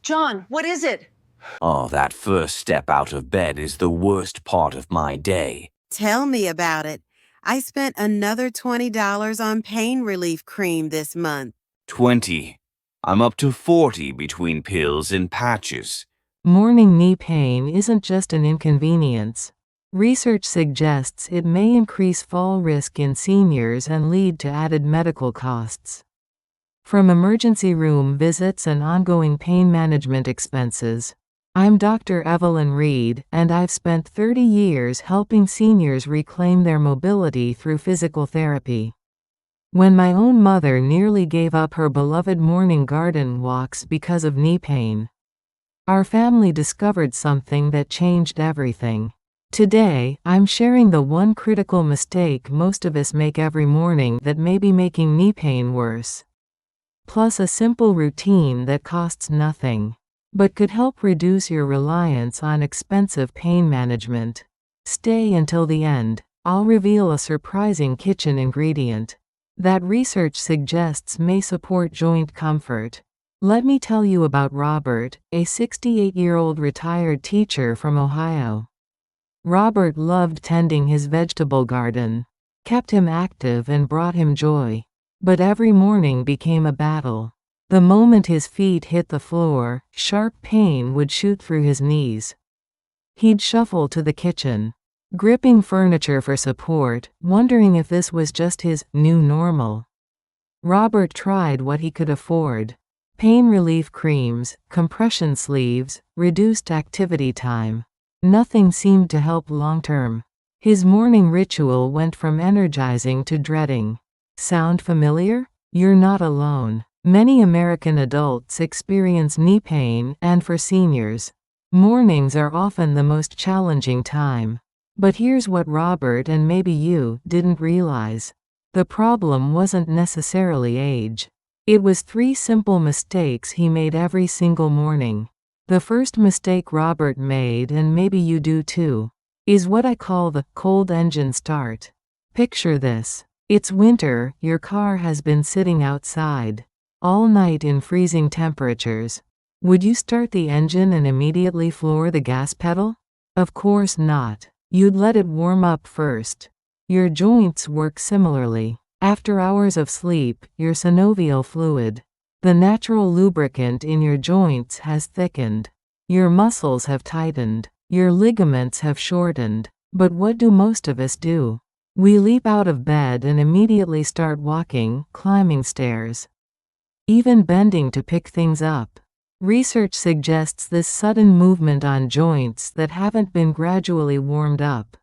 John, what is it? Oh, that first step out of bed is the worst part of my day. Tell me about it. I spent another $20 on pain relief cream this month. 20. I'm up to 40 between pills and patches. Morning knee pain isn't just an inconvenience. Research suggests it may increase fall risk in seniors and lead to added medical costs. From emergency room visits and ongoing pain management expenses, I'm Dr. Evelyn Reed, and I've spent 30 years helping seniors reclaim their mobility through physical therapy. When my own mother nearly gave up her beloved morning garden walks because of knee pain, our family discovered something that changed everything. Today, I'm sharing the one critical mistake most of us make every morning that may be making knee pain worse. Plus a simple routine that costs nothing, but could help reduce your reliance on expensive pain management. Stay until the end. I'll reveal a surprising kitchen ingredient that research suggests may support joint comfort. Let me tell you about Robert, a 68-year-old retired teacher from Ohio. Robert loved tending his vegetable garden, kept him active and brought him joy. But every morning became a battle. The moment his feet hit the floor, sharp pain would shoot through his knees. He'd shuffle to the kitchen, gripping furniture for support, wondering if this was just his new normal. Robert tried what he could afford: pain relief creams, compression sleeves, reduced activity time. Nothing seemed to help long-term. His morning ritual went from energizing to dreading. Sound familiar? You're not alone. Many American adults experience knee pain, and for seniors, mornings are often the most challenging time. But here's what Robert and maybe you didn't realize. The problem wasn't necessarily age. It was 3 simple mistakes he made every single morning. The first mistake Robert made, and maybe you do too, is what I call the cold engine start. Picture this. It's winter, your car has been sitting outside all night in freezing temperatures. Would you start the engine and immediately floor the gas pedal? Of course not. You'd let it warm up first. Your joints work similarly. After hours of sleep, your synovial fluid, the natural lubricant in your joints, has thickened. Your muscles have tightened. Your ligaments have shortened. But what do most of us do? We leap out of bed and immediately start walking, climbing stairs, even bending to pick things up. Research suggests this sudden movement on joints that haven't been gradually warmed up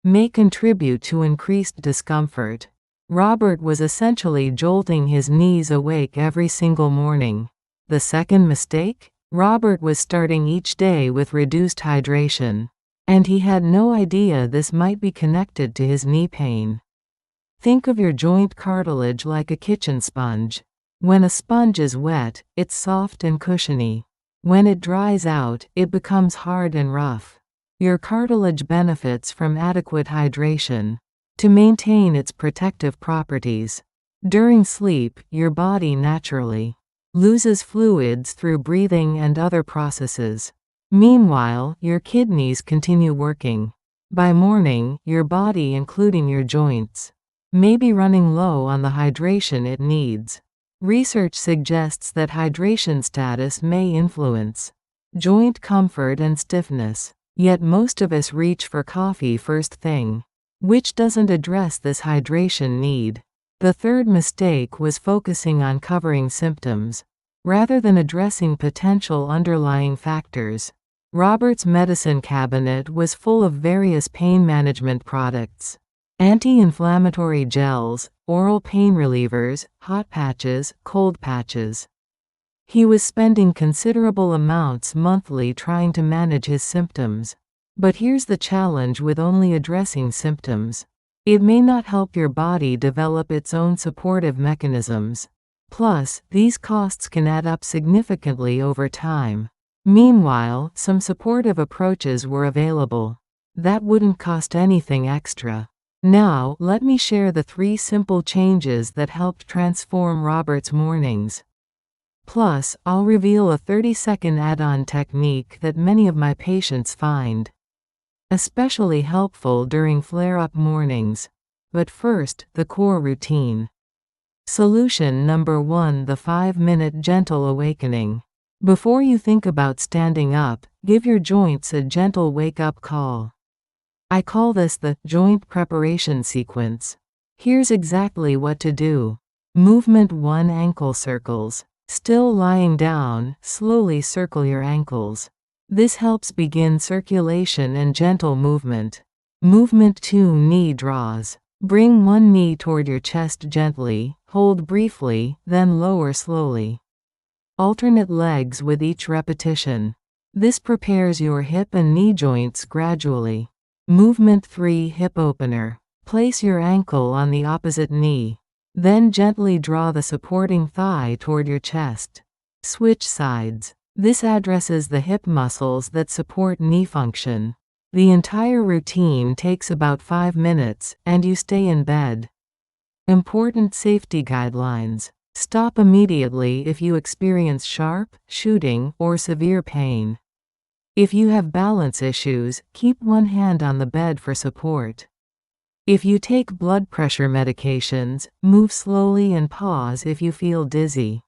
may contribute to increased discomfort. Robert was essentially jolting his knees awake every single morning. The second mistake? Robert was starting each day with reduced hydration, and he had no idea this might be connected to his knee pain. Think of your joint cartilage like a kitchen sponge. When a sponge is wet, it's soft and cushiony. When it dries out, it becomes hard and rough. Your cartilage benefits from adequate hydration to maintain its protective properties. During sleep, your body naturally loses fluids through breathing and other processes. Meanwhile, your kidneys continue working. By morning, your body, including your joints, may be running low on the hydration it needs. Research suggests that hydration status may influence joint comfort and stiffness. Yet most of us reach for coffee first thing, which doesn't address this hydration need. The third mistake was focusing on covering symptoms rather than addressing potential underlying factors. Robert's medicine cabinet was full of various pain management products: anti-inflammatory gels, oral pain relievers, hot patches, cold patches. He was spending considerable amounts monthly trying to manage his symptoms. But here's the challenge with only addressing symptoms. It may not help your body develop its own supportive mechanisms. Plus, these costs can add up significantly over time. Meanwhile, some supportive approaches were available that wouldn't cost anything extra. Now, let me share the 3 simple changes that helped transform Robert's mornings. Plus, I'll reveal a 30-second add-on technique that many of my patients find especially helpful during flare-up mornings. But first, the core routine. Solution number 1: the 5-minute gentle awakening. Before you think about standing up, give your joints a gentle wake-up call. I call this the joint preparation sequence. Here's exactly what to do. Movement 1: ankle circles. Still lying down, slowly circle your ankles. This helps begin circulation and gentle movement. Movement 2: knee draws. Bring one knee toward your chest gently, hold briefly, then lower slowly. Alternate legs with each repetition. This prepares your hip and knee joints gradually. Movement 3: hip opener. Place your ankle on the opposite knee. Then gently draw the supporting thigh toward your chest. Switch sides. This addresses the hip muscles that support knee function. The entire routine takes about 5 minutes, and you stay in bed. Important safety guidelines. Stop immediately if you experience sharp, shooting, or severe pain. If you have balance issues, keep one hand on the bed for support. If you take blood pressure medications, move slowly and pause if you feel dizzy.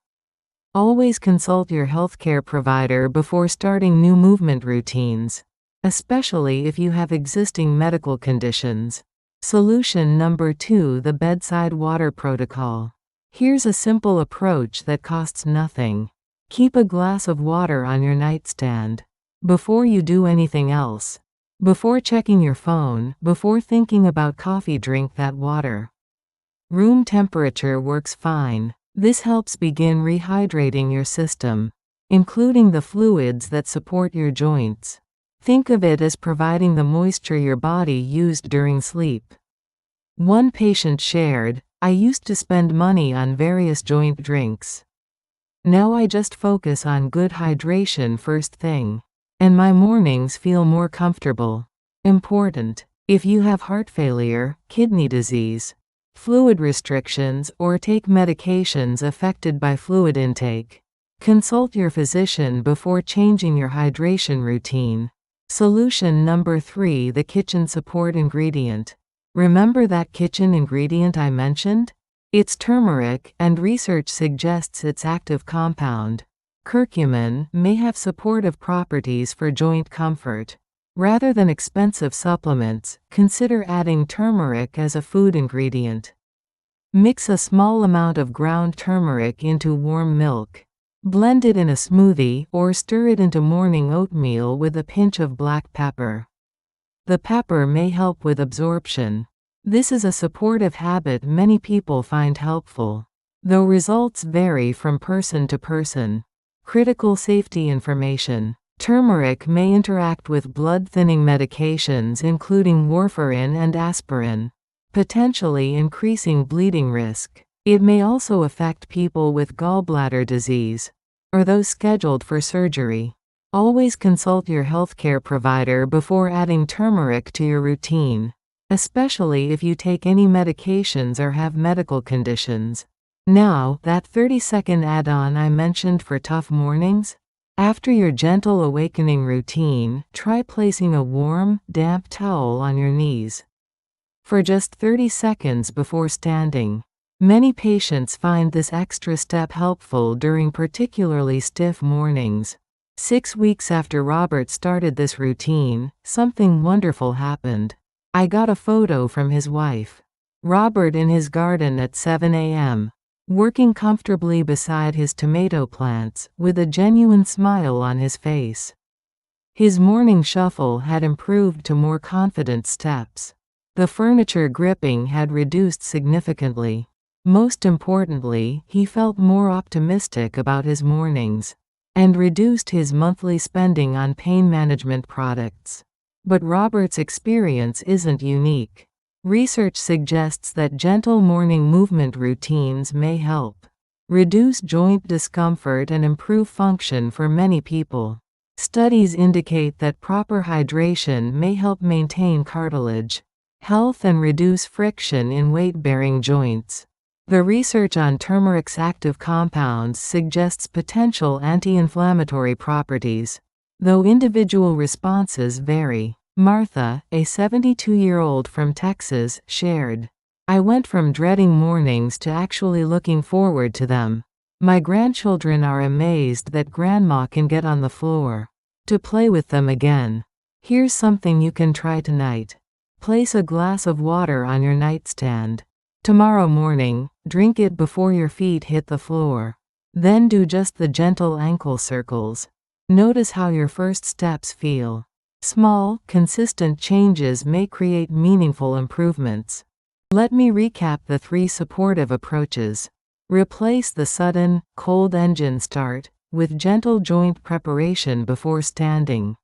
Always consult your healthcare provider before starting new movement routines, especially if you have existing medical conditions. Solution number 2: the bedside water protocol. Here's a simple approach that costs nothing. Keep a glass of water on your nightstand. Before you do anything else. Before checking your phone, before thinking about coffee, drink that water. Room temperature works fine. This helps begin rehydrating your system, including the fluids that support your joints. Think of it as providing the moisture your body used during sleep. One patient shared, "I used to spend money on various joint drinks. Now I just focus on good hydration first thing. And my mornings feel more comfortable." Important. If you have heart failure, kidney disease, fluid restrictions, or take medications affected by fluid intake, consult your physician before changing your hydration routine. Solution number 3: the kitchen support ingredient. Remember that kitchen ingredient I mentioned? It's turmeric, and research suggests its active compound, curcumin, may have supportive properties for joint comfort. Rather than expensive supplements, consider adding turmeric as a food ingredient. Mix a small amount of ground turmeric into warm milk. Blend it in a smoothie or stir it into morning oatmeal with a pinch of black pepper. The pepper may help with absorption. This is a supportive habit many people find helpful, though results vary from person to person. Critical safety information. Turmeric may interact with blood-thinning medications including warfarin and aspirin, potentially increasing bleeding risk. It may also affect people with gallbladder disease, or those scheduled for surgery. Always consult your healthcare provider before adding turmeric to your routine, especially if you take any medications or have medical conditions. Now, that 30-second add-on I mentioned for tough mornings? After your gentle awakening routine, try placing a warm, damp towel on your knees for just 30 seconds before standing. Many patients find this extra step helpful during particularly stiff mornings. 6 weeks after Robert started this routine, something wonderful happened. I got a photo from his wife, Robert, in his garden at 7 a.m., working comfortably beside his tomato plants, with a genuine smile on his face. His morning shuffle had improved to more confident steps. The furniture gripping had reduced significantly. Most importantly, he felt more optimistic about his mornings, and reduced his monthly spending on pain management products. But Robert's experience isn't unique. Research suggests that gentle morning movement routines may help reduce joint discomfort and improve function for many people. Studies indicate that proper hydration may help maintain cartilage health and reduce friction in weight-bearing joints. The research on turmeric's active compounds suggests potential anti-inflammatory properties, though individual responses vary. Martha, a 72-year-old from Texas, shared, "I went from dreading mornings to actually looking forward to them. My grandchildren are amazed that Grandma can get on the floor to play with them again. Here's something you can try tonight. Place a glass of water on your nightstand. Tomorrow morning, drink it before your feet hit the floor. Then do just the gentle ankle circles. Notice how your first steps feel. Small, consistent changes may create meaningful improvements." Let me recap the 3 supportive approaches. Replace the sudden, cold engine start with gentle joint preparation before standing.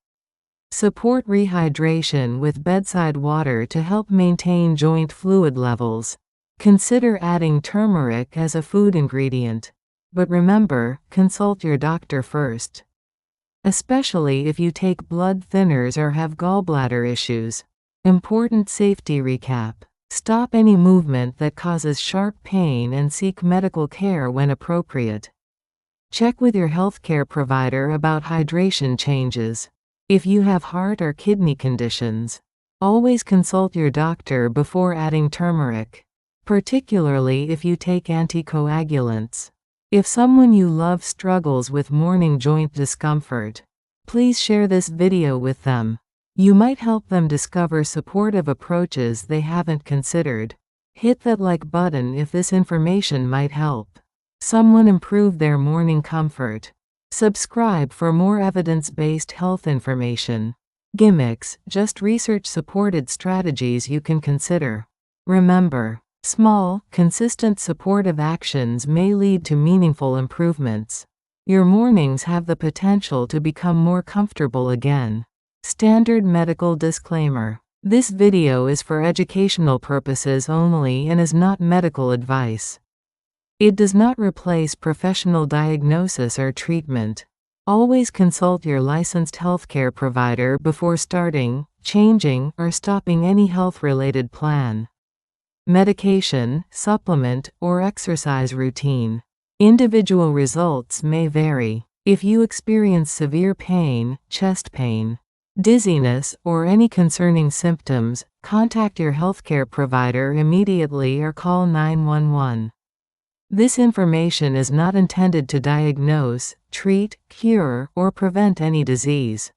Support rehydration with bedside water to help maintain joint fluid levels. Consider adding turmeric as a food ingredient. But remember, consult your doctor first, especially if you take blood thinners or have gallbladder issues. Important safety recap. Stop any movement that causes sharp pain and seek medical care when appropriate. Check with your healthcare provider about hydration changes. If you have heart or kidney conditions, always consult your doctor before adding turmeric, particularly if you take anticoagulants. If someone you love struggles with morning joint discomfort, please share this video with them. You might help them discover supportive approaches they haven't considered. Hit that like button if this information might help someone improve their morning comfort. Subscribe for more evidence-based health information. Gimmicks, just research-supported strategies you can consider. Remember, small, consistent supportive actions may lead to meaningful improvements. Your mornings have the potential to become more comfortable again. Standard medical disclaimer. This video is for educational purposes only and is not medical advice. It does not replace professional diagnosis or treatment. Always consult your licensed healthcare provider before starting, changing, or stopping any health-related plan, medication, supplement, or exercise routine. Individual results may vary. If you experience severe pain, chest pain, dizziness, or any concerning symptoms, contact your healthcare provider immediately or call 911. This information is not intended to diagnose, treat, cure, or prevent any disease.